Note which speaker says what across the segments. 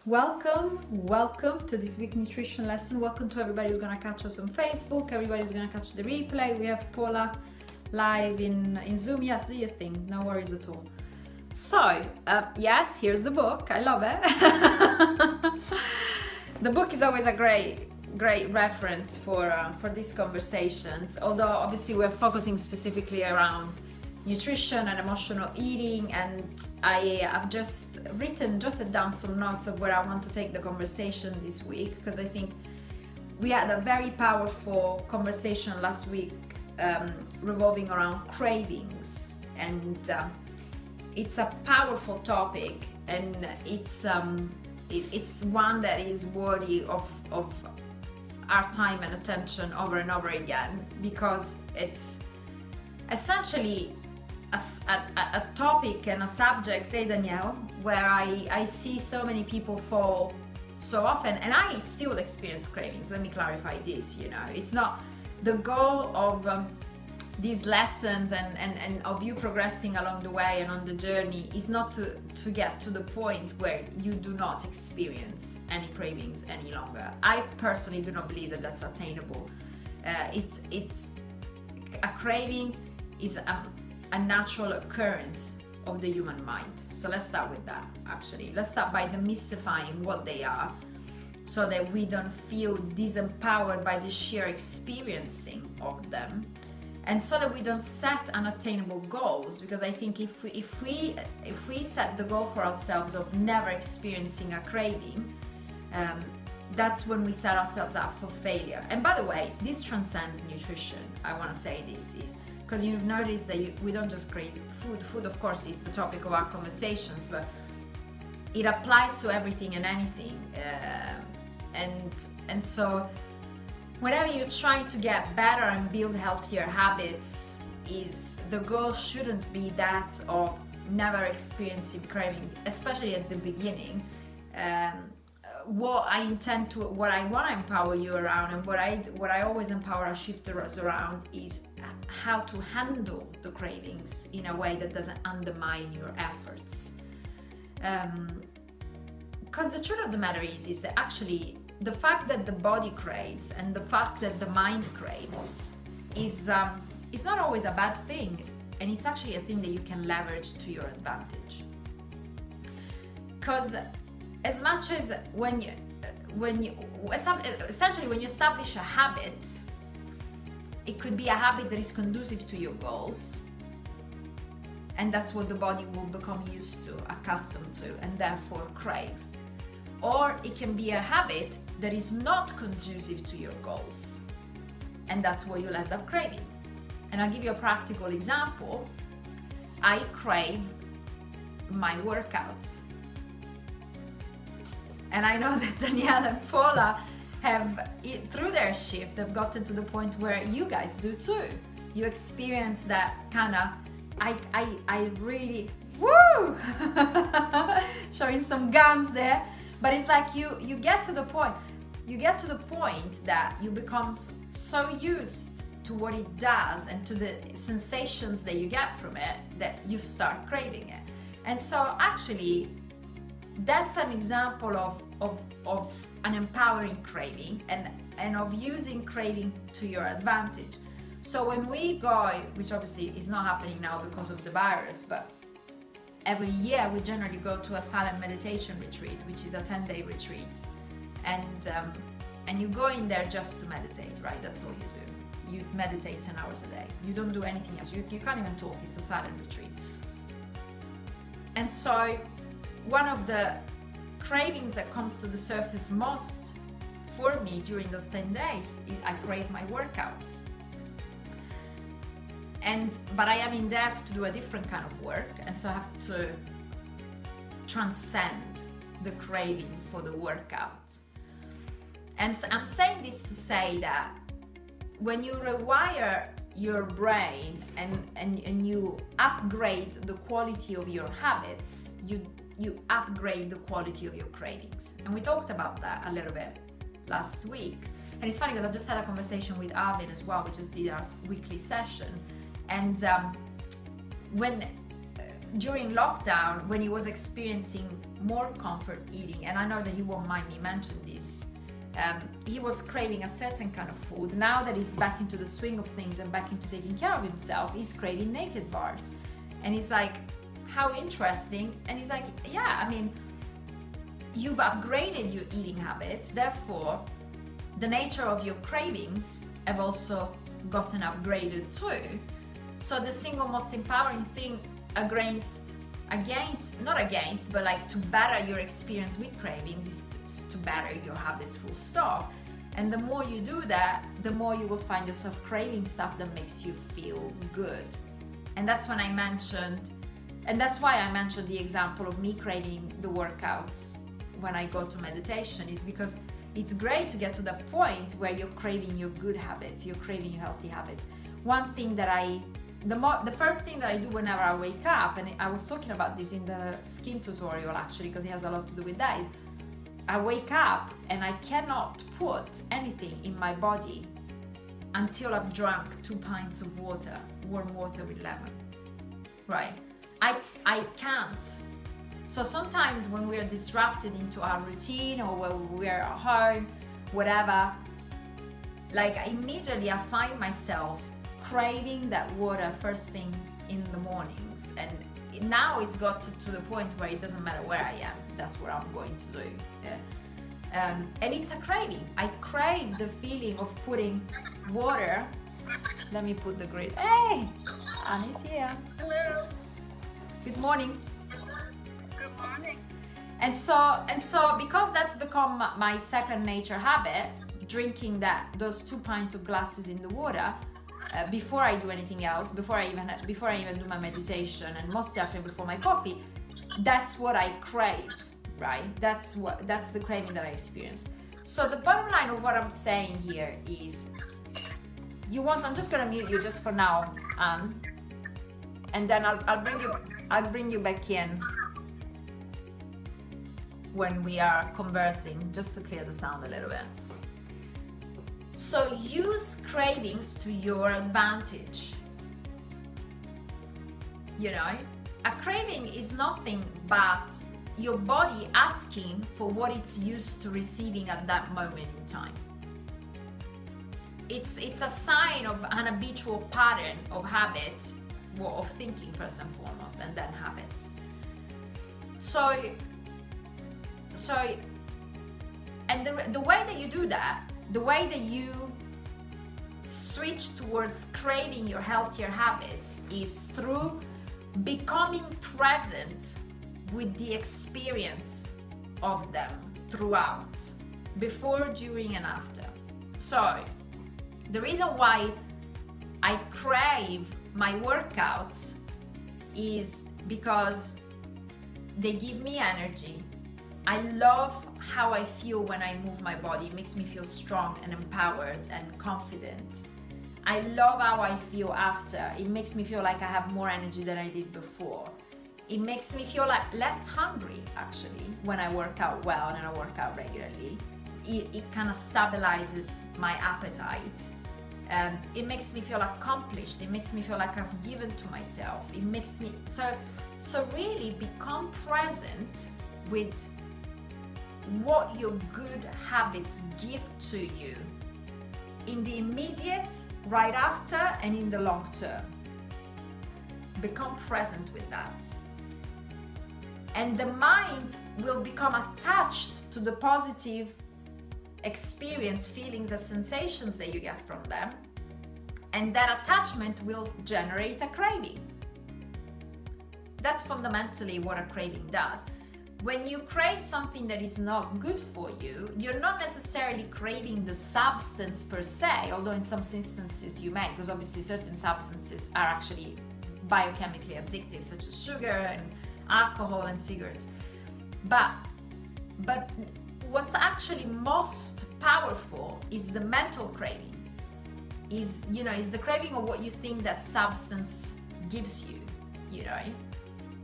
Speaker 1: Welcome to this week nutrition lesson. Welcome to everybody who's gonna catch us on Facebook, everybody who's gonna catch the replay. We have Paula live in Zoom. Yes, do your thing, no worries at all. So, yes, here's the book. I love it. The book is always a great reference for these conversations, although obviously we're focusing specifically around nutrition and emotional eating, and I have just jotted down some notes of where I want to take the conversation this week, because I think we had a very powerful conversation last week revolving around cravings, and it's a powerful topic, and it's one that is worthy of our time and attention over and over again, because it's essentially a topic and a subject, Danielle, where I see so many people fall so often, and I still experience cravings. Let me clarify this, it's not the goal of these lessons and of you progressing along the way and on the journey is not to get to the point where you do not experience any cravings any longer. I personally do not believe that that's attainable. It's a craving is a natural occurrence of the human mind. So let's start with that, actually. Let's start by demystifying what they are, so that we don't feel disempowered by the sheer experiencing of them, and so that we don't set unattainable goals, because I think if we set the goal for ourselves of never experiencing a craving, that's when we set ourselves up for failure. And by the way, this transcends nutrition. I want to say this is because you've noticed that we don't just crave food. Food, of course, is the topic of our conversations, but it applies to everything and anything. And so whenever you're trying to get better and build healthier habits, the goal shouldn't be that of never experiencing craving, especially at the beginning. What I want to empower you around, and what I always empower our shifters around, is how to handle the cravings in a way that doesn't undermine your efforts. Because the truth of the matter is that actually the fact that the body craves and the fact that the mind craves is not always a bad thing, and it's actually a thing that you can leverage to your advantage. Because as much as when you establish a habit, it could be a habit that is conducive to your goals, and that's what the body will become used to, accustomed to, and therefore crave. Or it can be a habit that is not conducive to your goals, and that's what you'll end up craving. And I'll give you a practical example. I crave my workouts. And I know that Danielle and Paula have, through their shift, have gotten to the point where you guys do too. You experience that kind of, I really, woo! Showing some guns there. But it's like you get to the point that you become so used to what it does and to the sensations that you get from it that you start craving it. And so actually, that's an example of an empowering craving and of using craving to your advantage. So when we go, which obviously is not happening now because of the virus, but every year we generally go to a silent meditation retreat, which is a 10-day retreat, and you go in there just to meditate, right? That's all you do. You meditate 10 hours a day. You don't do anything else. You can't even talk. It's a silent retreat. And so one of the cravings that comes to the surface most for me during those 10 days is I crave my workouts. But I am in there to do a different kind of work, and so I have to transcend the craving for the workout. And so I'm saying this to say that when you rewire your brain and you upgrade the quality of your habits, you upgrade the quality of your cravings. And we talked about that a little bit last week. And it's funny because I just had a conversation with Arvin as well. We just did our weekly session. And during lockdown, when he was experiencing more comfort eating, and I know that you won't mind me mentioning this. He was craving a certain kind of food. Now that he's back into the swing of things and back into taking care of himself, he's craving naked bars. And he's like, how interesting. And he's like, yeah, I mean, you've upgraded your eating habits, therefore the nature of your cravings have also gotten upgraded too. So the single most empowering thing but like to better your experience with cravings is to better your habits, full stop. And the more you do that, the more you will find yourself craving stuff that makes you feel good. And that's when that's why I mentioned the example of me craving the workouts when I go to meditation, is because it's great to get to the point where you're craving your good habits, you're craving your healthy habits. One thing that the first thing that I do whenever I wake up, and I was talking about this in the skin tutorial actually, because it has a lot to do with that, is I wake up and I cannot put anything in my body until I've drunk 2 pints of water, warm water with lemon, right? I can't. So sometimes when we're disrupted into our routine, or when we're at home, whatever, like immediately I find myself craving that water first thing in the mornings. And now it's got to the point where it doesn't matter where I am, that's what I'm going to do. Yeah. And it's a craving. I crave the feeling of putting water. Let me put the grid. Hey, Annie's here.
Speaker 2: Hello.
Speaker 1: Good morning.
Speaker 2: Good morning.
Speaker 1: And so because that's become my second nature habit, drinking those 2 pints of glasses in the water before I do anything else, before I even do my meditation, and most definitely before my coffee, that's what I crave, right? That's the craving that I experience. So the bottom line of what I'm saying here is, I'm just gonna mute you just for now, and then I'll bring you back in when we are conversing, just to clear the sound a little bit. So use cravings to your advantage. You know, a craving is nothing but your body asking for what it's used to receiving at that moment in time. It's a sign of an habitual pattern of habit, of thinking first and foremost, and then habits. And the way that you do that, the way that you switch towards craving your healthier habits, is through becoming present with the experience of them throughout, before, during, and after. So the reason why I crave my workouts is because they give me energy. I love how I feel when I move my body. It makes me feel strong and empowered and confident. I love how I feel after. It makes me feel like I have more energy than I did before. It makes me feel like less hungry, actually, when I work out well and I work out regularly. It kind of stabilizes my appetite. It makes me feel accomplished. It makes me feel like I've given to myself. It makes me so really become present with what your good habits give to you in the immediate, right after, and in the long term. Become present with that. And the mind will become attached to the positive experience, feelings, and sensations that you get from them. And that attachment will generate a craving. That's fundamentally what a craving does. When you crave something that is not good for you, you're not necessarily craving the substance per se, although in some instances you may, because obviously certain substances are actually biochemically addictive, such as sugar and alcohol and cigarettes. But what's actually most powerful is the mental craving. Is the craving of what you think that substance gives you,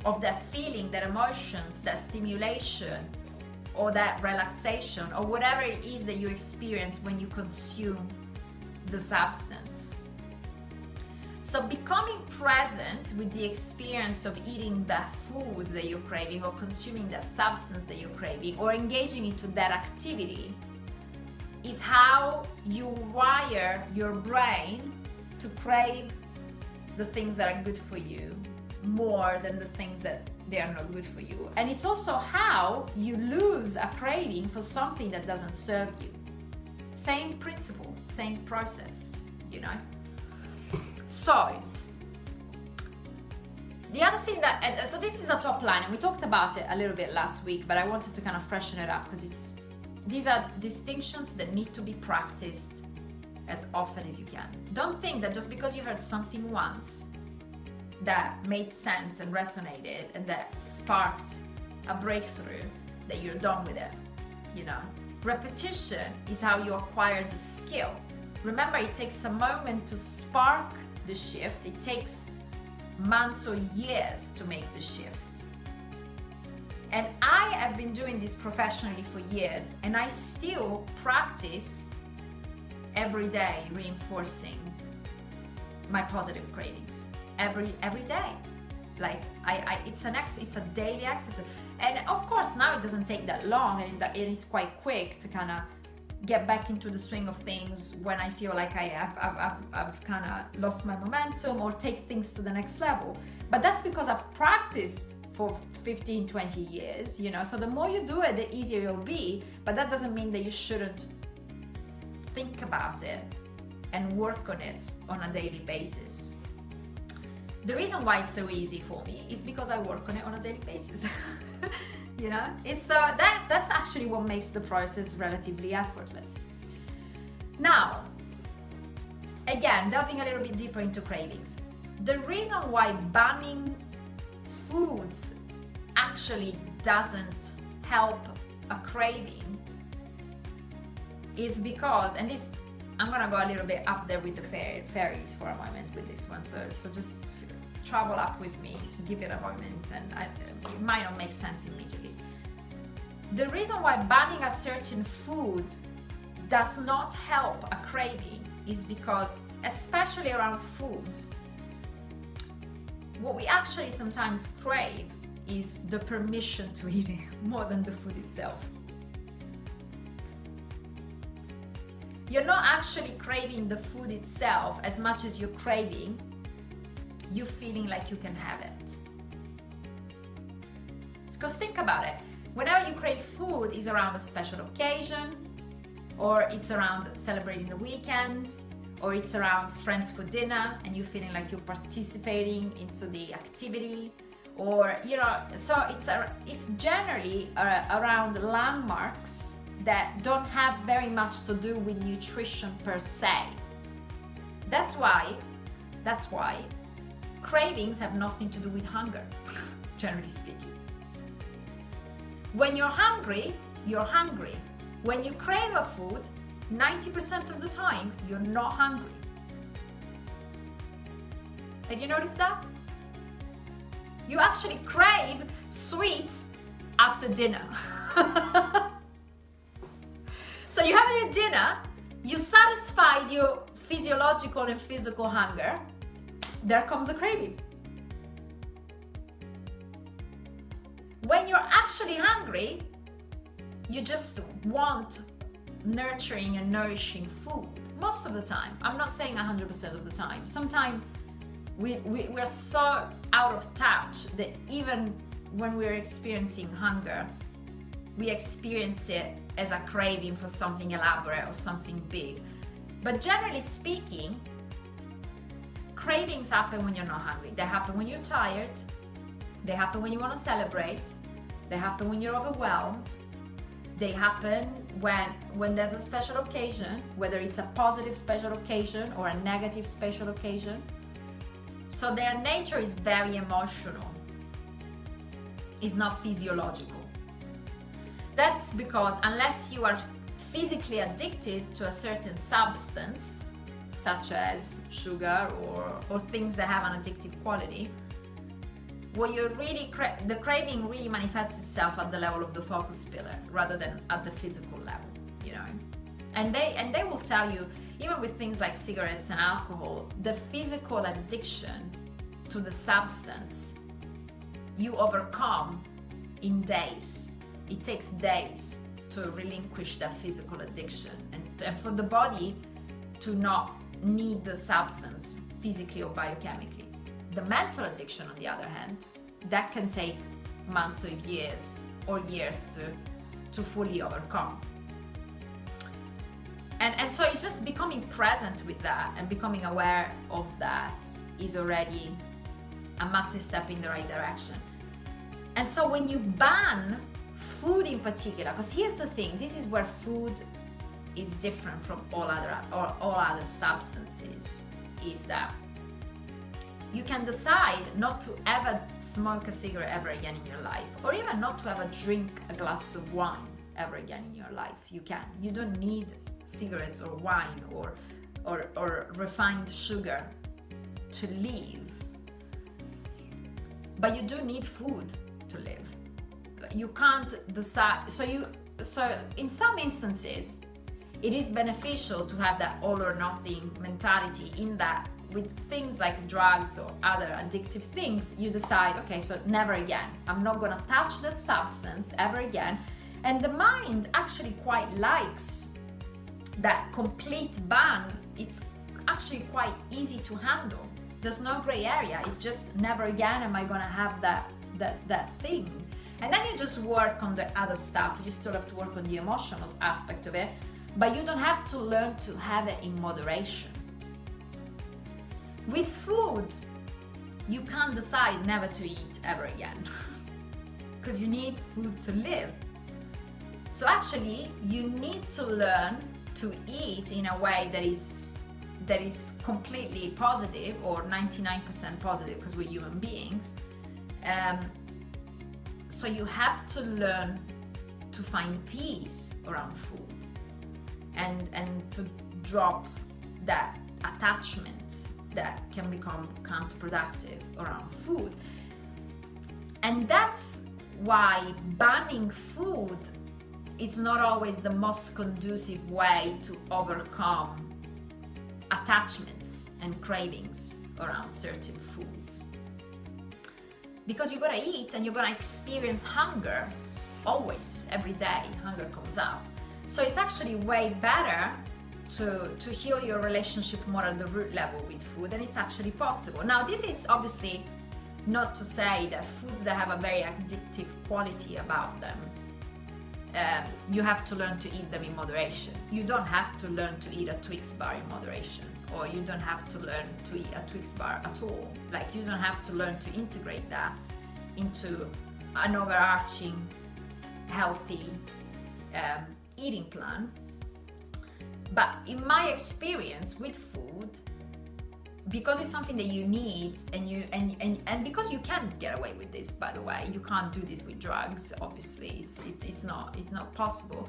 Speaker 1: of that feeling, that emotions, that stimulation, or that relaxation, or whatever it is that you experience when you consume the substance. So becoming present with the experience of eating the food that you're craving, or consuming the substance that you're craving, or engaging into that activity, is how you wire your brain to crave the things that are good for you more than the things that they are not good for you. And it's also how you lose a craving for something that doesn't serve you. Same principle, same process, you know. So the other thing that, so this is a top line, and we talked about it a little bit last week, but I wanted to kind of freshen it up because these are distinctions that need to be practiced as often as you can. Don't think that just because you heard something once that made sense and resonated and that sparked a breakthrough, that you're done with it, you know. Repetition is how you acquire the skill. Remember, it takes a moment to spark the shift. It takes months or years to make the shift. And I have been doing this professionally for years, and I still practice every day reinforcing my positive cravings every day. Like it's a daily exercise. And of course now it doesn't take that long, and it is quite quick to kind of get back into the swing of things when I feel like I've kind of lost my momentum or take things to the next level. But that's because I've practiced for 15-20 years, you know. So the more you do it, the easier it'll be. But that doesn't mean that you shouldn't think about it and work on it on a daily basis. The reason why it's so easy for me is because I work on it on a daily basis. You know, it's that's actually what makes the process relatively effortless. Now, again, delving a little bit deeper into cravings. The reason why banning foods actually doesn't help a craving is because, and this, I'm gonna go a little bit up there with the fairies for a moment with this one, so just travel up with me, give it a moment, and it might not make sense immediately. The reason why banning a certain food does not help a craving is because, especially around food, what we actually sometimes crave is the permission to eat it more than the food itself. You're not actually craving the food itself as much as you're craving you feeling like you can have it. Because think about it, whenever you crave food, is around a special occasion, or it's around celebrating the weekend, or it's around friends for dinner and you feeling like you're participating into the activity, or you know, so it's generally around landmarks that don't have very much to do with nutrition per se. That's why cravings have nothing to do with hunger, generally speaking. When you're hungry, you're hungry. When you crave a food, 90% of the time, you're not hungry. Have you noticed that? You actually crave sweets after dinner. So you have your dinner, you satisfied your physiological and physical hunger, there comes the craving. When you're actually hungry, you just want nurturing and nourishing food most of the time. I'm not saying 100% of the time. Sometimes we're so out of touch that even when we're experiencing hunger, we experience it as a craving for something elaborate or something big. But generally speaking, cravings happen when you're not hungry. They happen when you're tired. They happen when you want to celebrate. They happen when you're overwhelmed. They happen when there's a special occasion, whether it's a positive special occasion or a negative special occasion. So their nature is very emotional. It's not physiological. That's because unless you are physically addicted to a certain substance, such as sugar or things that have an addictive quality, what you're really the craving really manifests itself at the level of the focus pillar rather than at the physical level, you know. And they will tell you, even with things like cigarettes and alcohol, the physical addiction to the substance you overcome in days. It takes days to relinquish that physical addiction and for the body to not need the substance physically or biochemically. The mental addiction, on the other hand, that can take months or years to fully overcome. And so it's just becoming present with that and becoming aware of that is already a massive step in the right direction. And so when you ban food in particular, because here's the thing, this is where food is different from all other substances, is that you can decide not to ever smoke a cigarette ever again in your life, or even not to ever drink a glass of wine ever again in your life. You can. You don't need cigarettes or wine or refined sugar to live. But you do need food to live. You can't decide. So in some instances, it is beneficial to have that all or nothing mentality, in that with things like drugs or other addictive things, you decide, okay, so never again. I'm not gonna touch the substance ever again. And the mind actually quite likes that complete ban. It's actually quite easy to handle. There's no gray area. It's just never again am I gonna have that thing. And then you just work on the other stuff. You still have to work on the emotional aspect of it, but you don't have to learn to have it in moderation. With food, you can't decide never to eat ever again because you need food to live. So actually, you need to learn to eat in a way that is completely positive, or 99% positive, because we're human beings. So you have to learn to find peace around food and to drop that attachment that can become counterproductive around food. And that's why banning food is not always the most conducive way to overcome attachments and cravings around certain foods. Because you're gonna eat and you're gonna experience hunger always, every day, hunger comes up. So it's actually way better to heal your relationship more at the root level with food, and it's actually possible. Now, this is obviously not to say that foods that have a very addictive quality about them, you have to learn to eat them in moderation. You don't have to learn to eat a Twix bar in moderation, or you don't have to learn to eat a Twix bar at all. Like, you don't have to learn to integrate that into an overarching healthy eating plan. But in my experience with food, because it's something that you need, and because you can get away with this, by the way, you can't do this with drugs, obviously, it's not possible.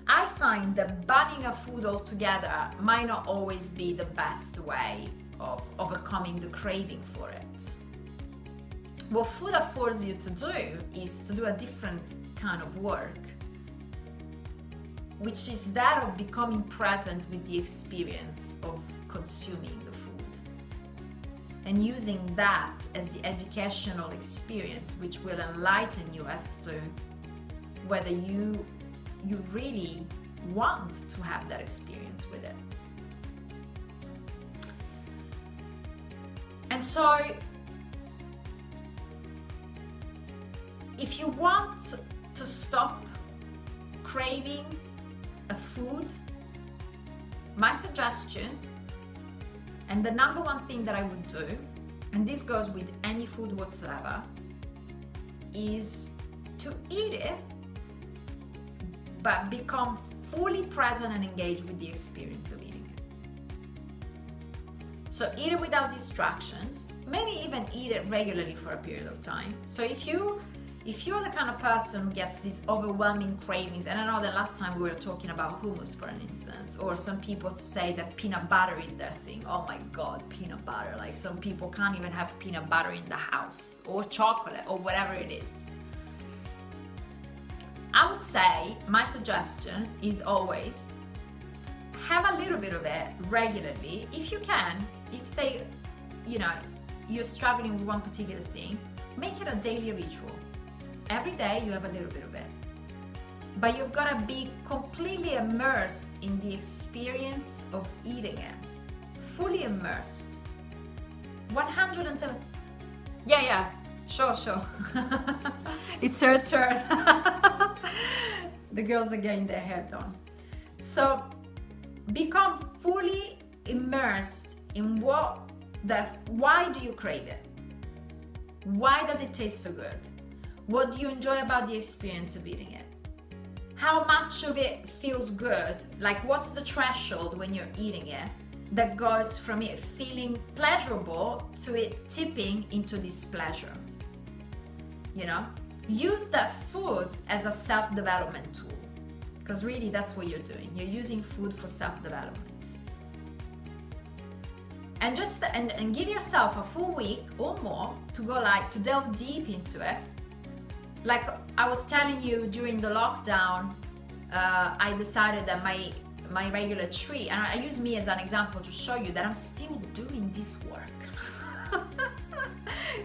Speaker 1: I find that banning a food altogether might not always be the best way of overcoming the craving for it. What food affords you to do is to do a different kind of work, which is that of becoming present with the experience of consuming the food and using that as the educational experience, which will enlighten you as to whether you really want to have that experience with it. And so if you want to stop craving a food, my suggestion, and the number one thing that I would do, and this goes with any food whatsoever, is to eat it, but become fully present and engaged with the experience of eating it. So eat it without distractions, maybe even eat it regularly for a period of time. So if you're the kind of person who gets these overwhelming cravings, and I know that last time we were talking about hummus, for an instance, or some people say that peanut butter is their thing. Oh my God, peanut butter. Like, some people can't even have peanut butter in the house, or chocolate, or whatever it is. I would say my suggestion is always have a little bit of it regularly if you can. If say, you're struggling with one particular thing, make it a daily ritual. Every day you have a little bit of it. But you've got to be completely immersed in the experience of eating it. Fully immersed. 110. Yeah, sure. It's her turn. The girls are getting their hair done. So become fully immersed in why do you crave it? Why does it taste so good? What do you enjoy about the experience of eating it? How much of it feels good? Like, what's the threshold when you're eating it that goes from it feeling pleasurable to it tipping into displeasure? Use that food as a self-development tool, because really that's what you're doing. You're using food for self-development. And just and give yourself a full week or more to go to delve deep into it. Like I was telling you, during the lockdown, I decided that my regular treat, and I use me as an example to show you that I'm still doing this work.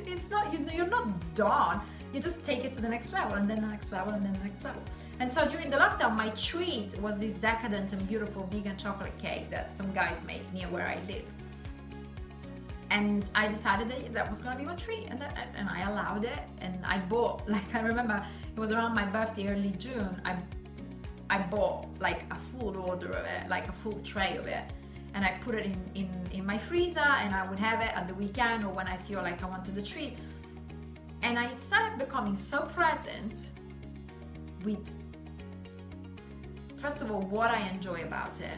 Speaker 1: It's not, you're not done. You just take it to the next level, and then the next level, and then the next level. And so during the lockdown, my treat was this decadent and beautiful vegan chocolate cake that some guys make near where I live. And I decided that was gonna be my treat, and I allowed it, and I bought, I remember it was around my birthday, early June, I bought a full order of it, a full tray of it, and I put it in my freezer, and I would have it at the weekend or when I feel like I wanted the treat. And I started becoming so present with, first of all, what I enjoy about it,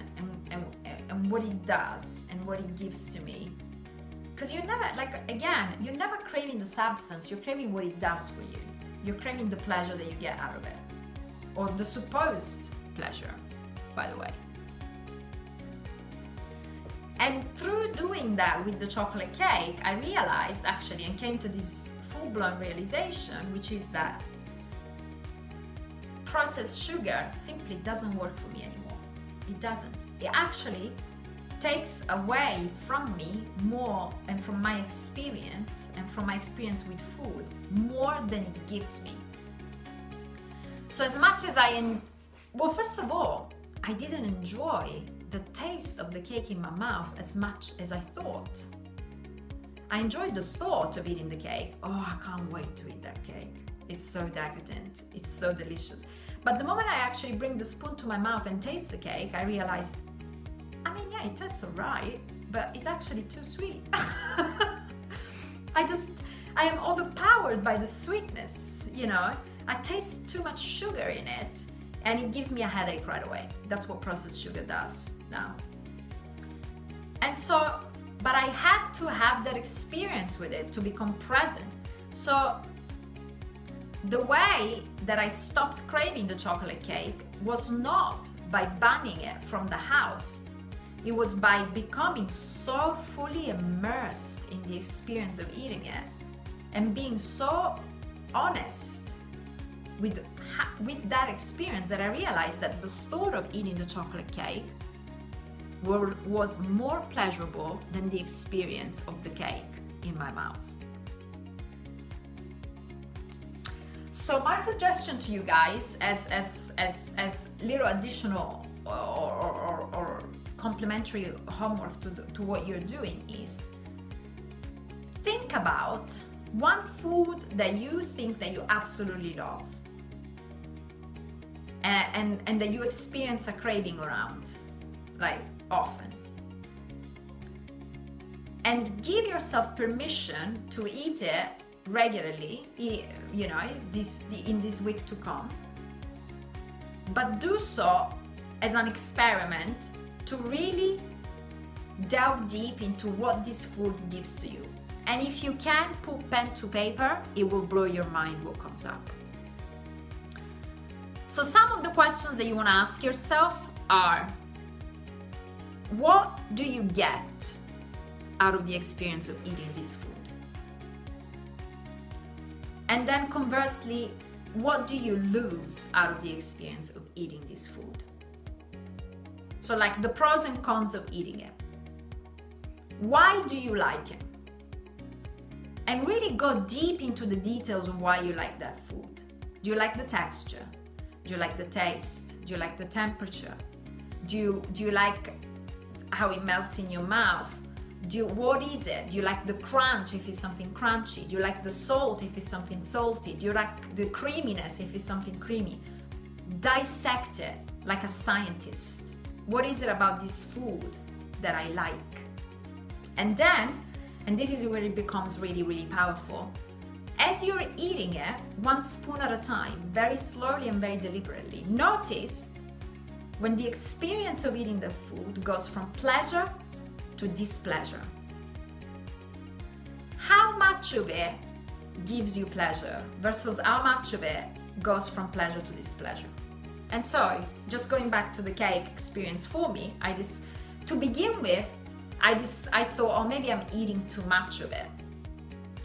Speaker 1: and what it does, and what it gives to me. Because you're never, you're never craving the substance, you're craving what it does for you. You're craving the pleasure that you get out of it. Or the supposed pleasure, by the way. And through doing that with the chocolate cake, I realized actually, and came to this full-blown realization, which is that processed sugar simply doesn't work for me anymore. It doesn't. It actually takes away from me more, and from my experience, and from my experience with food, more than it gives me. So as much as first of all, I didn't enjoy the taste of the cake in my mouth as much as I thought. I enjoyed the thought of eating the cake. Oh, I can't wait to eat that cake. It's so decadent. It's so delicious. But the moment I actually bring the spoon to my mouth and taste the cake, I realized, it tastes alright, but it's actually too sweet. I am overpowered by the sweetness, I taste too much sugar in it, and it gives me a headache right away. That's what processed sugar does now. And so, but I had to have that experience with it to become present. So the way that I stopped craving the chocolate cake was not by banning it from the house. It was by becoming so fully immersed in the experience of eating it, and being so honest with that experience, that I realized that the thought of eating the chocolate cake was more pleasurable than the experience of the cake in my mouth. So my suggestion to you guys, as little additional or complementary homework to what you're doing, is think about one food that you think that you absolutely love, and that you experience a craving around, often. And give yourself permission to eat it regularly, in this week to come. But do so as an experiment to really delve deep into what this food gives to you. And if you can put pen to paper, it will blow your mind what comes up. So some of the questions that you want to ask yourself are, what do you get out of the experience of eating this food? And then conversely, what do you lose out of the experience of eating this food? So like the pros and cons of eating it. Why do you like it? And really go deep into the details of why you like that food. Do you like the texture? Do you like the taste? Do you like the temperature? Do you like how it melts in your mouth? What is it? Do you like the crunch if it's something crunchy? Do you like the salt if it's something salty? Do you like the creaminess if it's something creamy? Dissect it like a scientist. What is it about this food that I like? And then, and this is where it becomes really, really powerful, as you're eating it, one spoon at a time, very slowly and very deliberately, notice when the experience of eating the food goes from pleasure to displeasure. How much of it gives you pleasure versus how much of it goes from pleasure to displeasure? And so, just going back to the cake experience for me, to begin with, I thought, oh, maybe I'm eating too much of it.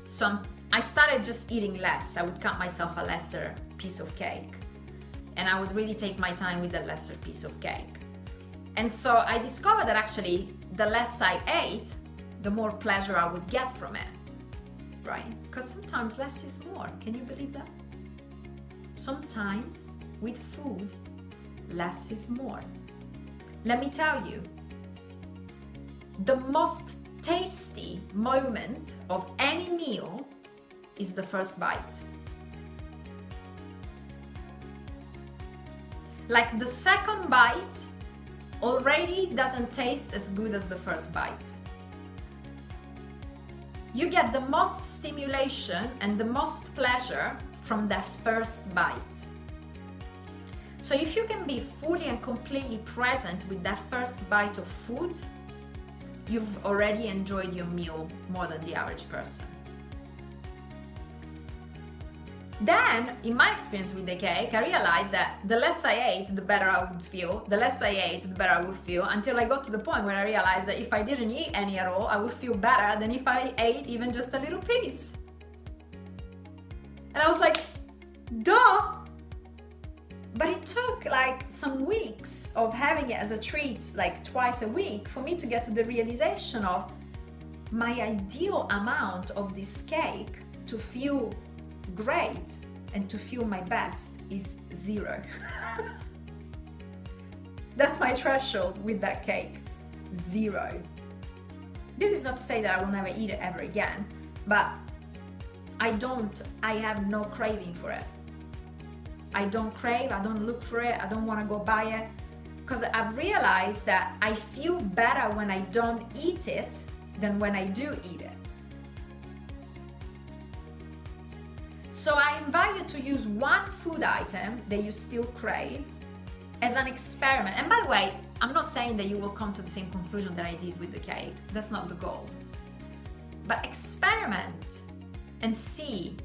Speaker 1: So I started just eating less. I would cut myself a lesser piece of cake. And I would really take my time with the lesser piece of cake. And so I discovered that actually, the less I ate, the more pleasure I would get from it, right? Because sometimes less is more. Can you believe that? Sometimes with food, less is more. Let me tell you, the most tasty moment of any meal is the first bite. Like the second bite already doesn't taste as good as the first bite. You get the most stimulation and the most pleasure from that first bite. So if you can be fully and completely present with that first bite of food, you've already enjoyed your meal more than the average person. Then, in my experience with the cake, I realized that the less I ate, the better I would feel. The less I ate, the better I would feel, until I got to the point where I realized that if I didn't eat any at all, I would feel better than if I ate even just a little piece. And I was like, duh! But it took like some weeks of having it as a treat, like twice a week, for me to get to the realization of my ideal amount of this cake to feel great and to feel my best is 0. That's my threshold with that cake, 0. This is not to say that I will never eat it ever again, but I have no craving for it. I don't crave, I don't look for it, I don't want to go buy it, because I've realized that I feel better when I don't eat it than when I do eat it. So I invite you to use one food item that you still crave as an experiment. And by the way, I'm not saying that you will come to the same conclusion that I did with the cake. That's not the goal. But experiment and see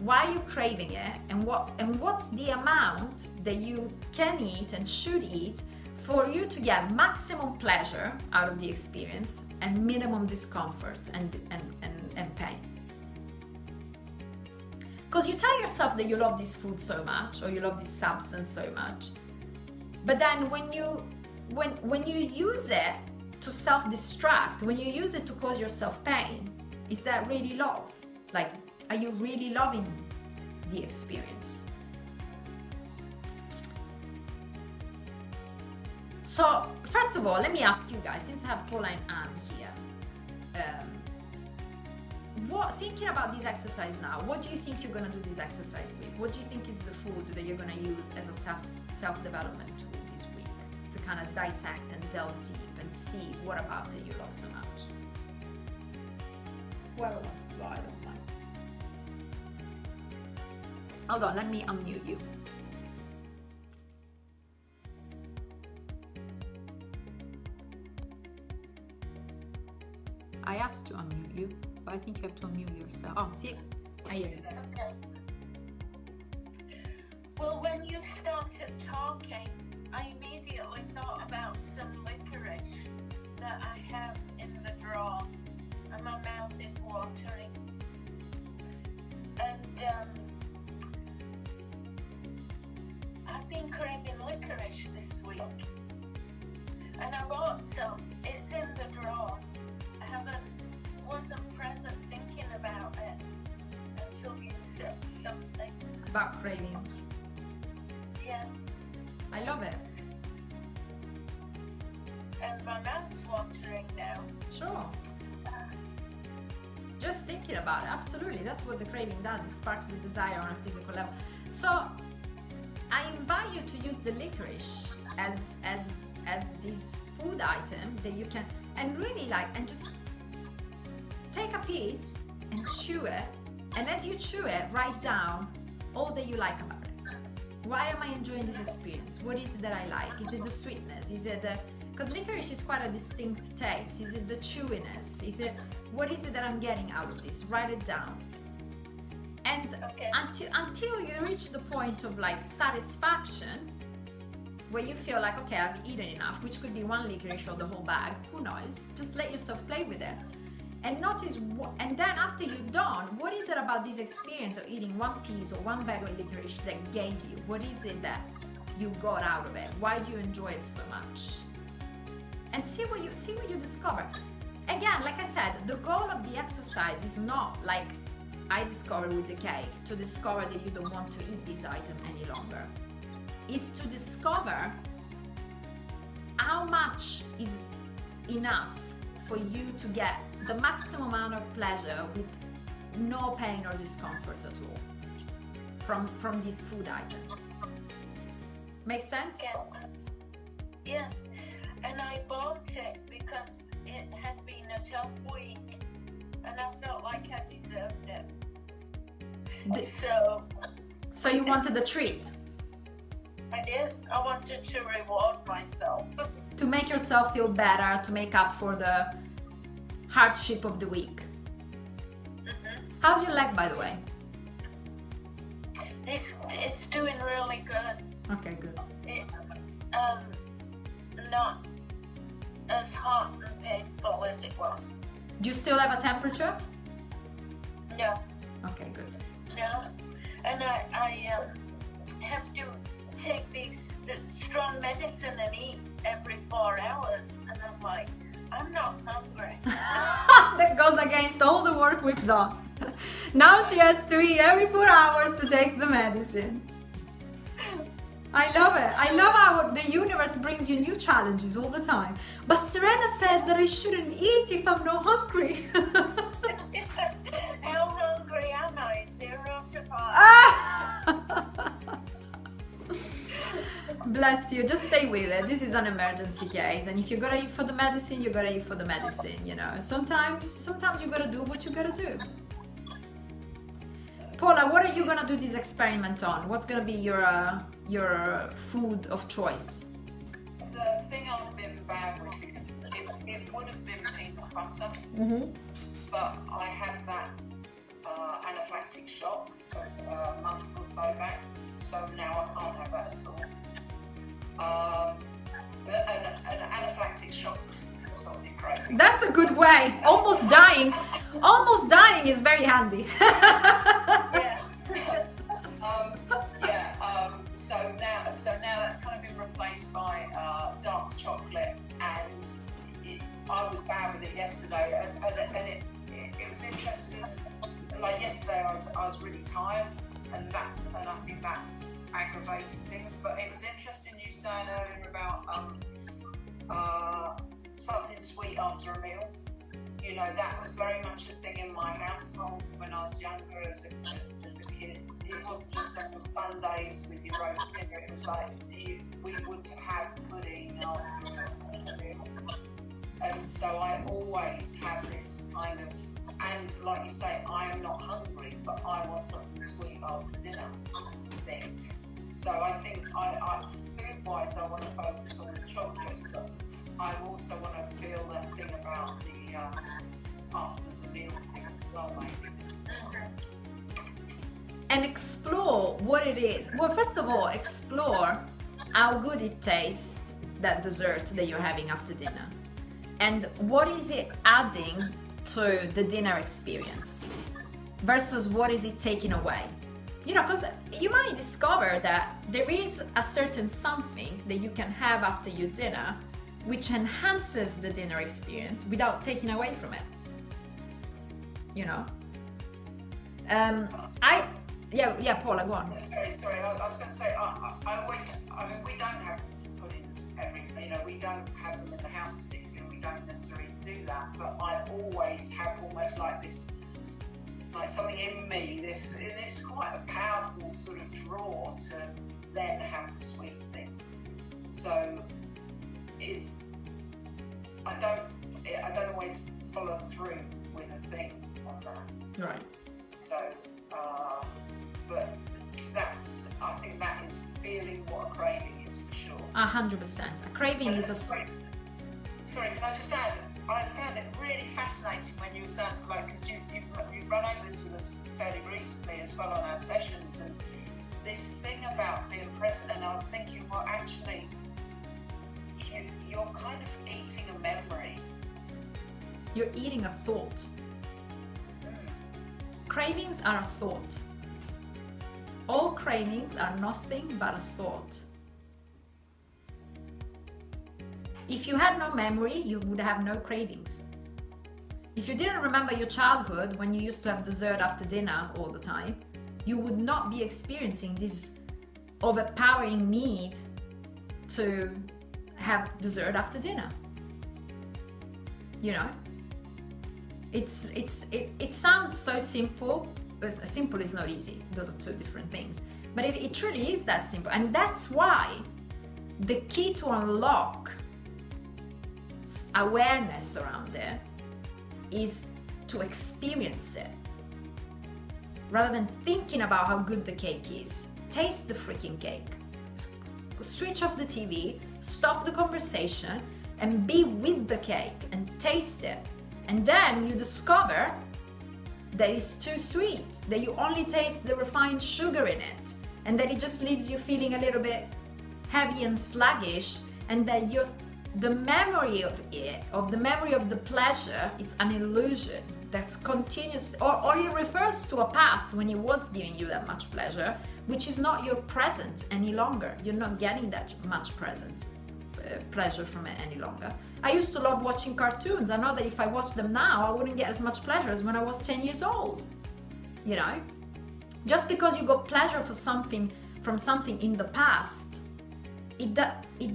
Speaker 1: why you're craving it and what's the amount that you can eat and should eat for you to get maximum pleasure out of the experience and minimum discomfort and pain. Because you tell yourself that you love this food so much or you love this substance so much, but then when you use it to self-destruct, when you use it to cause yourself pain, is that really love? Like, are you really loving the experience? So, first of all, let me ask you guys, since I have Paula and Anne here, thinking about this exercise now, what do you think you're going to do this exercise with? What do you think is the food that you're going to use as a self-development tool this week to kind of dissect and delve deep and see what about it you love so much? Whoever wants to go, I don't mind. Hold on, let me unmute you. I asked to unmute you, but I think you have to unmute yourself. Oh, see, I hear you.
Speaker 2: Okay. Well, when you started talking, I immediately thought about some licorice that I have in the drawer, and my mouth is watering. And craving licorice this week. And I bought some. It's in the drawer. Wasn't present thinking about it until you said something.
Speaker 1: About cravings.
Speaker 2: Yeah.
Speaker 1: I love it.
Speaker 2: And my mouth's watering now.
Speaker 1: Sure. Just thinking about it, absolutely. That's what the craving does. It sparks the desire on a physical level. So I invite you to use the licorice as this food item that you can, and really and just take a piece and chew it, and as you chew it, write down all that you like about it. Why am I enjoying this experience? What is it that I like? Is it the sweetness? Is it because licorice is quite a distinct taste. Is it the chewiness? What is it that I'm getting out of this? Write it down. And until you reach the point of satisfaction, where you feel like, okay, I've eaten enough, which could be one licorice or the whole bag, who knows? Just let yourself play with it. And notice, and then after you're done, what is it about this experience of eating one piece or one bag of licorice that gave you? What is it that you got out of it? Why do you enjoy it so much? And see what you discover. Again, like I said, the goal of the exercise is not like I discovered with the cake, to discover that you don't want to eat this item any longer. Is to discover how much is enough for you to get the maximum amount of pleasure with no pain or discomfort at all from this food item. Make sense?
Speaker 2: Yeah. Yes, and I bought it because it had been a tough week and I felt like I deserved it. So
Speaker 1: you wanted a treat?
Speaker 2: I did. I wanted to reward myself.
Speaker 1: To make yourself feel better, to make up for the hardship of the week.
Speaker 2: Mm-hmm.
Speaker 1: How's your leg, by the way?
Speaker 2: It's doing really good.
Speaker 1: Okay, good.
Speaker 2: It's not as hot and painful as it was.
Speaker 1: Do you still have a temperature?
Speaker 2: No.
Speaker 1: Okay, good.
Speaker 2: No. And I have to take these strong medicine and eat every 4 hours, and I'm like, I'm not hungry.
Speaker 1: That goes against all the work we've done. Now she has to eat every 4 hours to take the medicine. I love it. I love how the universe brings you new challenges all the time. But Serena says that I shouldn't eat if I'm not hungry.
Speaker 2: How hungry am I? 0 to 5.
Speaker 1: Bless you. Just stay with it. This is an emergency case, and if you gotta eat for the medicine, you gotta eat for the medicine. You know, sometimes you gotta do what you gotta do. Paula, what are you gonna do this experiment on? What's gonna be your food of choice?
Speaker 3: The thing I've been bad with is it would have been peanut butter, but I had that anaphylactic shock a month or so back, so now I can't have that at all. An anaphylactic shock can stop me craving.
Speaker 1: That's a good way. Almost dying. Almost dying is very handy.
Speaker 2: Yeah.
Speaker 3: So now that's kind of been replaced by dark chocolate, and I was bad with it yesterday, and it was interesting. Like yesterday, I was really tired, and I think that aggravated things. But it was interesting you saying earlier about something sweet after a meal. You know, that was very much a thing in my household when I was younger as a kid. It wasn't just on Sundays with your own dinner. It was like we would have pudding after a meal. And so I always have this kind of, and like you say, I am not hungry, but I want something sweet after dinner thing. So I think food-wise, I want to focus on the chocolate, but I also want to feel that thing about the after the meal thing as well, maybe.
Speaker 1: And explore what it is. Well, first of all, explore how good it tastes, that dessert that you're having after dinner. And what is it adding to the dinner experience versus what is it taking away? You know, because you might discover that there is a certain something that you can have after your dinner which enhances the dinner experience without taking away from it. You know? Paula, go on.
Speaker 3: Sorry. I was going to say, I mean, we don't have puddings we don't have them in the house particularly. We don't necessarily do that, but I always have almost like this, like something in me, and it's quite a powerful sort of draw to then have the sweet thing. So I don't always follow through with a thing on that.
Speaker 1: Right.
Speaker 3: So, but I think that is feeling what a craving is for sure.
Speaker 1: 100%. A craving is a...
Speaker 3: Sorry, can I just add? I found it really fascinating when you were saying, because you've run over this with us fairly recently as well on our sessions, and this thing about being present, and I was thinking, well, actually, you're kind of eating a memory.
Speaker 1: You're eating a thought. Cravings are a thought. All cravings are nothing but a thought. If you had no memory, you would have no cravings. If you didn't remember your childhood when you used to have dessert after dinner all the time, you would not be experiencing this overpowering need to have dessert after dinner. You know? It sounds so simple, but simple is not easy. Those are two different things. But it truly is that simple. And that's why the key to unlock awareness around it is to experience it. Rather than thinking about how good the cake is, taste the freaking cake. Switch off the TV, stop the conversation, and be with the cake and taste it. And then you discover that it's too sweet, that you only taste the refined sugar in it, and that it just leaves you feeling a little bit heavy and sluggish, and that the memory of it, the memory of the pleasure, it's an illusion that's continuous, or it refers to a past when it was giving you that much pleasure, which is not your present any longer. You're not getting that much pleasure from it any longer. I used to love watching cartoons. I know that if I watched them now, I wouldn't get as much pleasure as when I was 10 years old. You know? Just because you got pleasure from something in the past, it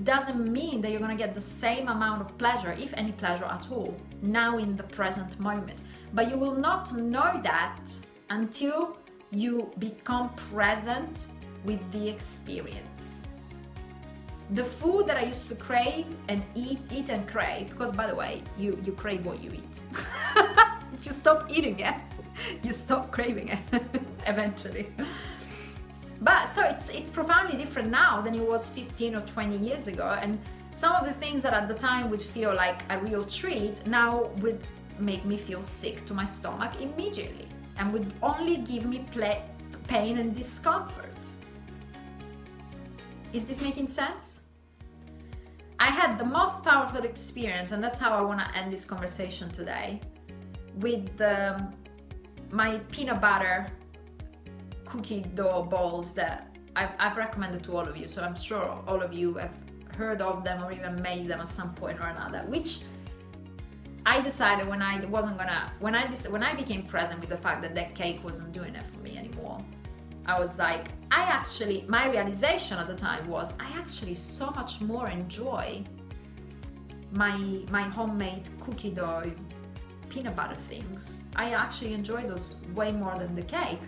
Speaker 1: doesn't mean that you're going to get the same amount of pleasure, if any pleasure at all, now in the present moment. But you will not know that until you become present with the experience. The food that I used to crave and eat and crave, because by the way, you crave what you eat. If you stop eating it, you stop craving it eventually. But so it's profoundly different now than it was 15 or 20 years ago, and some of the things that at the time would feel like a real treat now would make me feel sick to my stomach immediately and would only give me pain and discomfort. Is this making sense? I had the most powerful experience, and that's how I want to end this conversation today, with my peanut butter cookie dough balls that I've recommended to all of you, so I'm sure all of you have heard of them or even made them at some point or another, which I decided when I became present with the fact that that cake wasn't doing it for me anymore. I was like, my realization at the time was, I actually so much more enjoy my homemade cookie dough peanut butter things. I actually enjoy those way more than the cake,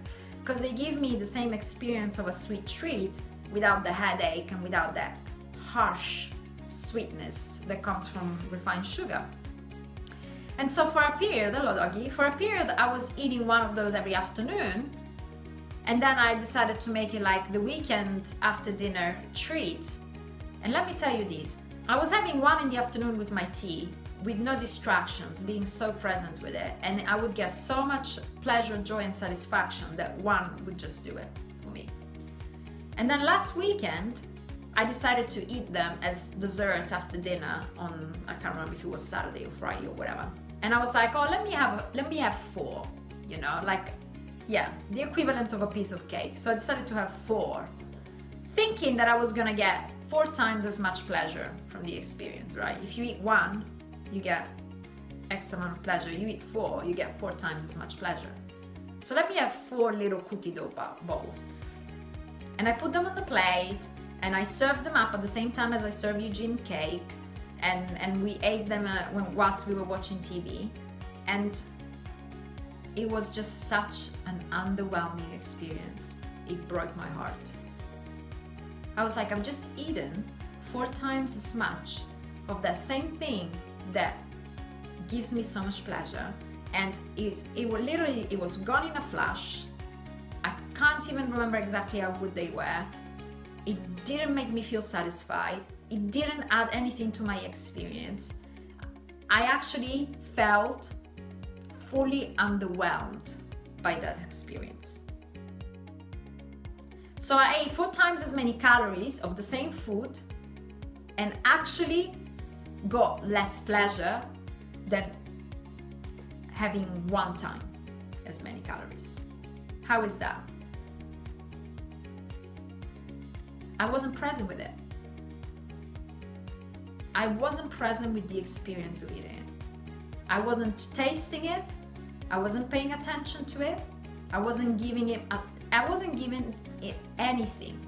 Speaker 1: because they give me the same experience of a sweet treat without the headache and without that harsh sweetness that comes from refined sugar. And so for a period, I was eating one of those every afternoon. And then I decided to make it like the weekend after dinner treat. And let me tell you this, I was having one in the afternoon with my tea, with no distractions, being so present with it. And I would get so much pleasure, joy, and satisfaction that one would just do it for me. And then last weekend, I decided to eat them as dessert after dinner on, I can't remember if it was Saturday or Friday or whatever. And I was like, oh, let me have 4, you know, like Yeah, the equivalent of a piece of cake. So I decided to have 4, thinking that I was gonna get 4 times as much pleasure from the experience, right? If you eat 1, you get X amount of pleasure. You eat 4, you get 4 times as much pleasure. So let me have 4 little cookie dough balls. And I put them on the plate, and I served them up at the same time as I served Eugene cake, and we ate them whilst we were watching TV. And it was just such an underwhelming experience. It broke my heart. I was like, I've just eaten 4 times as much of that same thing that gives me so much pleasure, and it was gone in a flash. I can't even remember exactly how good they were. It didn't make me feel satisfied. It didn't add anything to my experience. I actually felt fully underwhelmed by that experience. So I ate 4 times as many calories of the same food and actually got less pleasure than having 1 time as many calories. How is that? I wasn't present with it. I wasn't present with the experience of eating it. I wasn't tasting it. I wasn't paying attention to it. I wasn't giving it anything.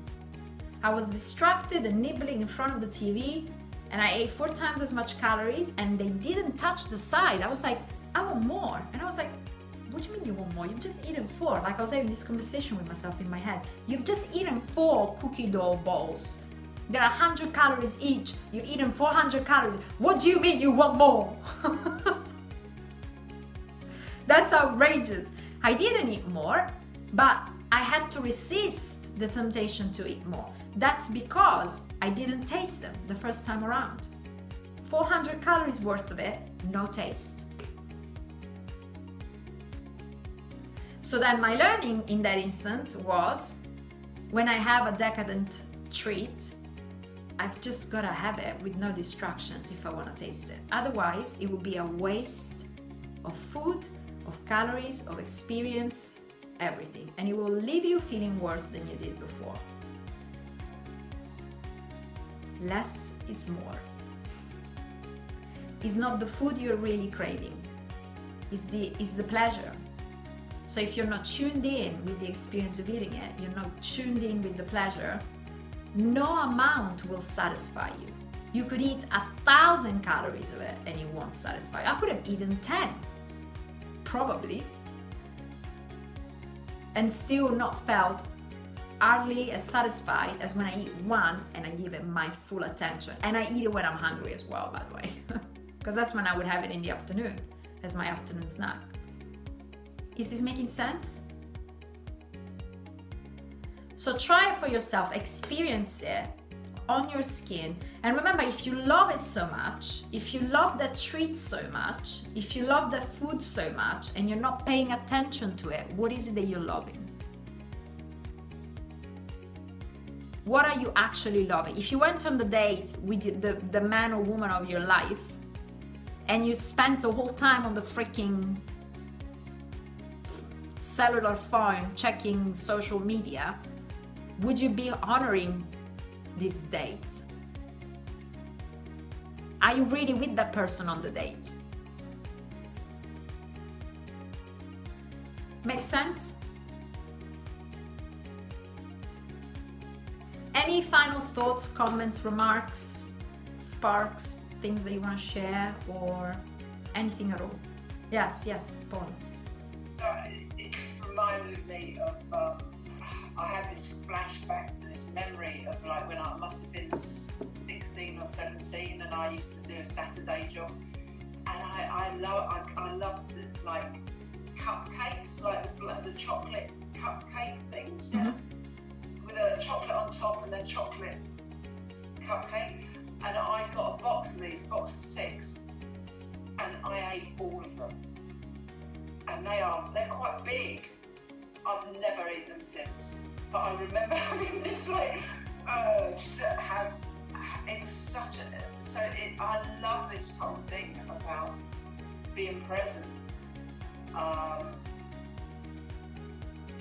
Speaker 1: I was distracted and nibbling in front of the TV, and I ate 4 times as much calories, and they didn't touch the side. I was like, I want more. And I was like, what do you mean you want more? You've just eaten 4. Like I was having this conversation with myself in my head. You've just eaten 4 cookie dough balls. They're 100 calories each. You've eaten 400 calories. What do you mean you want more? That's outrageous. I didn't eat more, but I had to resist the temptation to eat more. That's because I didn't taste them the first time around. 400 calories worth of it, no taste. So then my learning in that instance was, when I have a decadent treat, I've just got to have it with no distractions if I want to taste it. Otherwise, it will be a waste of food, of calories, of experience, everything. And it will leave you feeling worse than you did before. Less is more. It's not the food you're really craving. It's the pleasure. So if you're not tuned in with the experience of eating it, you're not tuned in with the pleasure, no amount will satisfy you. You could eat 1,000 calories of it and it won't satisfy you. I could have eaten 10, probably, and still not felt hardly as satisfied as when I eat 1 and I give it my full attention. And I eat it when I'm hungry as well, by the way, because that's when I would have it in the afternoon as my afternoon snack. Is this making sense? So try it for yourself, experience it on your skin. And remember, if you love it so much, if you love that treat so much, if you love the food so much and you're not paying attention to it, what is it that you're loving? What are you actually loving? If you went on the date with the man or woman of your life and you spent the whole time on the freaking cellular phone checking social media, would you be honoring this date? Are you really with that person on the date? Make sense? Any final thoughts, comments, remarks, sparks, things that you want to share, or anything at all? Yes, Paul.
Speaker 3: So it just reminded me of, I had this flashback to this memory of like when I must have been 16 or 17 and I used to do a Saturday job, and I love like cupcakes, like the chocolate cupcake things, yeah? With a chocolate on top and then chocolate cupcake, and I got a box of these, a box of 6, and I ate all of them. And they're quite big. I've never eaten them since, but I remember having this like urge to have. It was such a I love this whole thing about being present.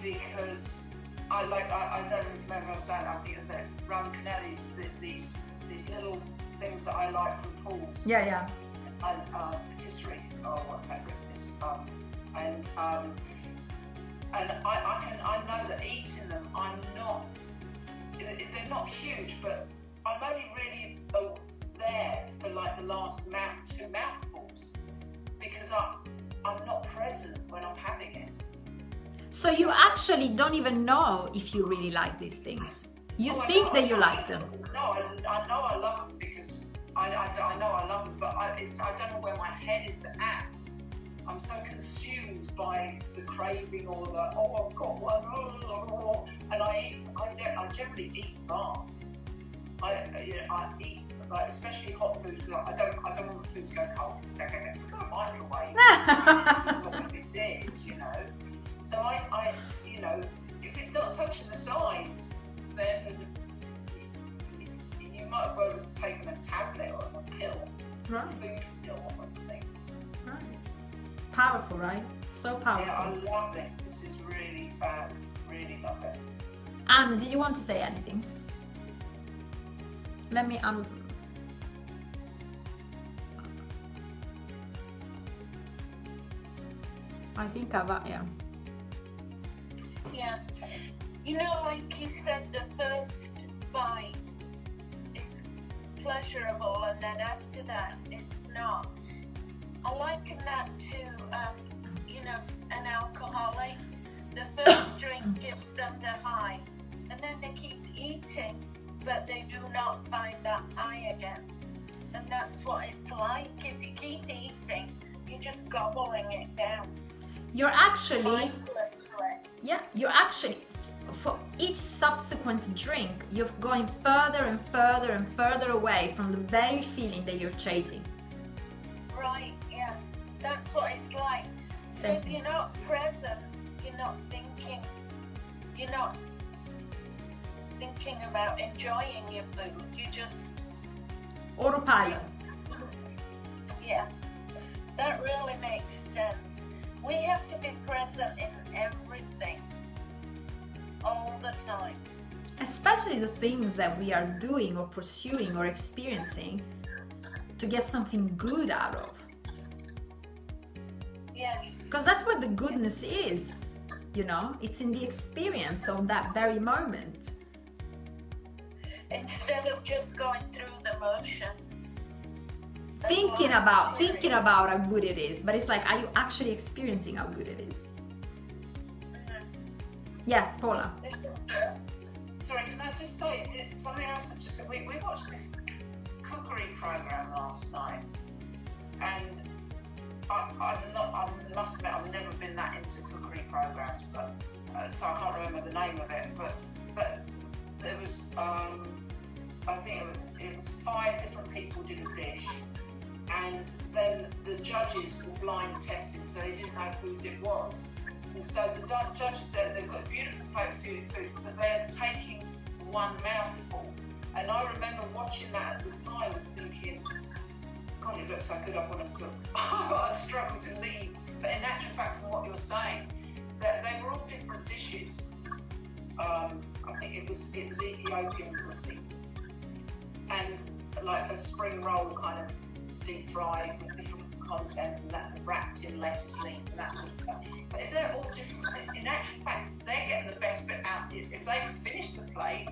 Speaker 3: because I don't remember I was saying, I think it was that rum canellis, these little things that I like from Paul's.
Speaker 1: Yeah.
Speaker 3: Patisserie, or whatever it is. And I know that eating them, they're not huge, but I'm only really there for like the last two mouthfuls, because I'm not present when I'm having it.
Speaker 1: So you actually don't even know if you really like these things. You think that you like them.
Speaker 3: No, I know I love them, because I know I love them, but I don't know where my head is at. I'm so consumed by the craving, or the I've got one, and I generally eat fast. I eat, like, especially hot foods. I don't want the food to go cold. I've got a microwave. Not a big dish, you know. So I if it's not touching the sides, then you might as well have taken a tablet or a pill,
Speaker 1: Right.
Speaker 3: food pill or something.
Speaker 1: Right. Powerful, right? So powerful.
Speaker 3: Yeah, I love this. This is really fab. Really love it.
Speaker 1: Anne, did you want to say anything? Let me I think yeah.
Speaker 2: Yeah. You know, like you said, the first bite is pleasurable, and then after that, it's not. I liken that to, an alcoholic. The first drink gives them the high, and then they keep eating, but they do not find that high again. And that's what it's like. If you keep eating, you're just gobbling it down.
Speaker 1: You're actually,
Speaker 2: Mindlessly.
Speaker 1: for each subsequent drink, you're going further and further and further away from the very feeling that you're chasing.
Speaker 2: Right, yeah. That's what it's like. So if you're not present, you're not thinking about enjoying your food. You just...
Speaker 1: Autopilot.
Speaker 2: Yeah. That really makes sense. We have to be present in everything, all the time.
Speaker 1: Especially the things that we are doing or pursuing or experiencing to get something good out of.
Speaker 2: Yes.
Speaker 1: Because that's what the goodness is, it's in the experience of that very moment.
Speaker 2: Instead of just going through the motions.
Speaker 1: Thinking about how good it is, but it's like, are you actually experiencing how good it is?
Speaker 2: Mm-hmm.
Speaker 1: Yes, Paula.
Speaker 3: Sorry, can I just say something else? That just we watched this cookery program last night, and I must admit I've never been that into cookery programs, but so I can't remember the name of it. But there was I think it was 5 different people did a dish. And then the judges were blind testing, so they didn't know whose it was. And so the judges said they've got a beautiful plate of food, but they're taking one mouthful. And I remember watching that at the time and thinking, God, it looks so good, I want to cook. I struggled to leave. But in actual fact, from what you're saying, that they were all different dishes. I think it was Ethiopian cuisine, and like a spring roll kind of deep fried with different content, and that wrapped in lettuce leaf and that sort of stuff. But if they're all different, in actual fact, they're getting the best bit out. If they finish the plate,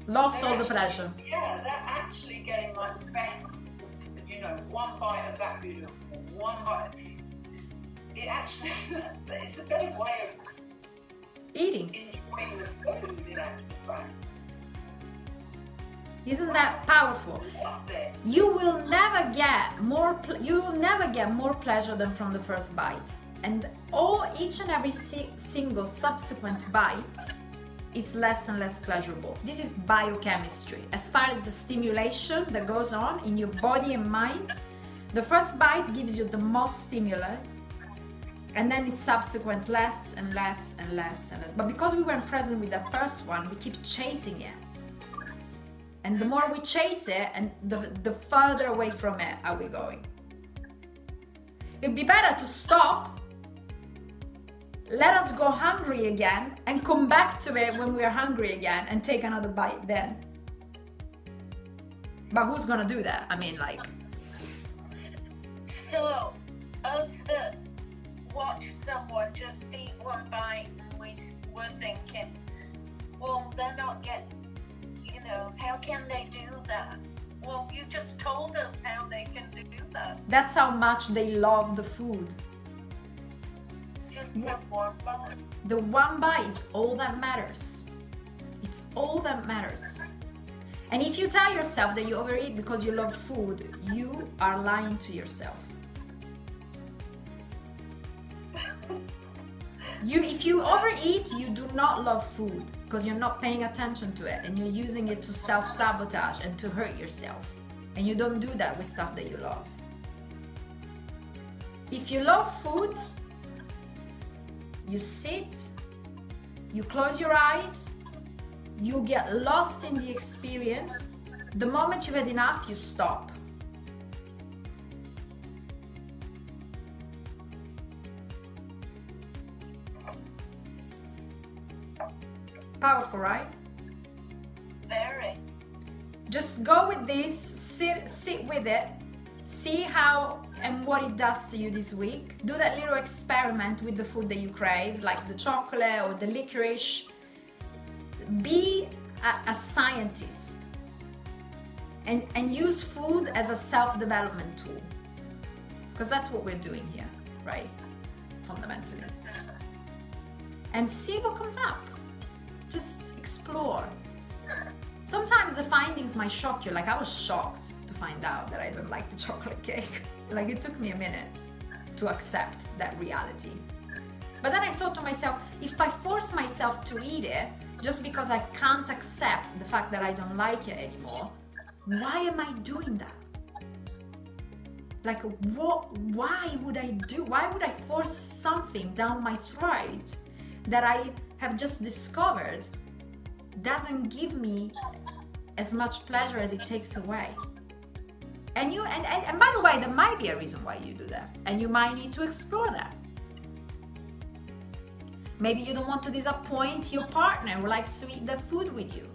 Speaker 1: Lost all the pleasure.
Speaker 3: Yeah, they're actually getting like the best. One bite of that beautiful, one bite. It's a better way of
Speaker 1: Eating.
Speaker 3: enjoying the food in actual fact.
Speaker 1: Isn't that powerful? You will never get more pleasure than from the first bite, and each and every single subsequent bite, it's less and less pleasurable. This is biochemistry. As far as the stimulation that goes on in your body and mind, the first bite gives you the most stimuli, and then it's subsequent less and less and less and less. But because we weren't present with the first one, we keep chasing it. And the more we chase it, and the further away from it are we going. It'd be better to stop let us go hungry again and come back to it when we are hungry again and take another bite then. But who's gonna do that? I mean, like...
Speaker 2: So, us that watch someone just eat one bite, we're thinking, well, they're not getting, how can they do that? Well, you just told us how they can do that.
Speaker 1: That's how much they love the food.
Speaker 2: Just the one bite.
Speaker 1: The one bite is all that matters. It's all that matters. And if you tell yourself that you overeat because you love food, you are lying to yourself. If you overeat, you do not love food because you're not paying attention to it and you're using it to self-sabotage and to hurt yourself. And you don't do that with stuff that you love. If you love food, you sit, you close your eyes, you get lost in the experience. The moment you've had enough, you stop. Powerful, right?
Speaker 2: Very.
Speaker 1: Just go with this, sit with it, see how and what it does to you this week. Do that little experiment with the food that you crave, like the chocolate or the licorice. Be a scientist and use food as a self-development tool, because that's what we're doing here, right? Fundamentally. And see what comes up. Just explore. Sometimes the findings might shock you. Like, I was shocked to find out that I don't like the chocolate cake. Like, it took me a minute to accept that reality. But then I thought to myself, if I force myself to eat it just because I can't accept the fact that I don't like it anymore, why am I doing that? Like, why would I force something down my throat that I have just discovered doesn't give me as much pleasure as it takes away? And by the way, there might be a reason why you do that, and you might need to explore that. Maybe you don't want to disappoint your partner who likes to eat the food with you.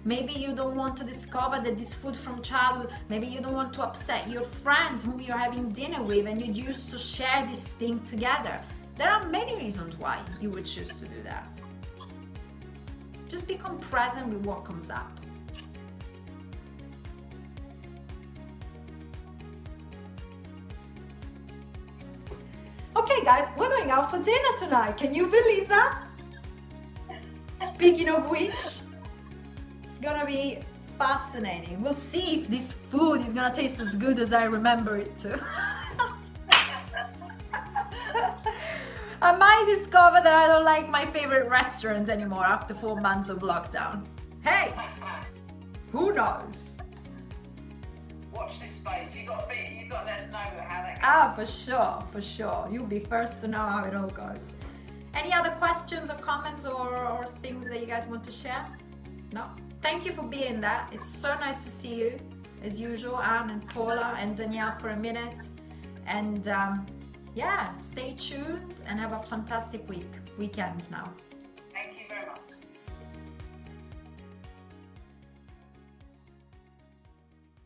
Speaker 1: Maybe you don't want to discover that this food from childhood, maybe you don't want to upset your friends whom you're having dinner with and you used to share this thing together. There are many reasons why you would choose to do that. Just become present with what comes up. Okay guys, we're going out for dinner tonight. Can you believe that? Speaking of which, it's gonna be fascinating. We'll see if this food is gonna taste as good as I remember it to. I might discover that I don't like my favorite restaurant anymore after 4 months of lockdown. Hey, who knows?
Speaker 3: Watch this space. You got to let us know how that goes.
Speaker 1: Ah, for sure. You'll be first to know how it all goes. Any other questions or comments or things that you guys want to share? No? Thank you for being there. It's so nice to see you, as usual, Anne and Paula and Danielle for a minute. And yeah, stay tuned and have a fantastic weekend now.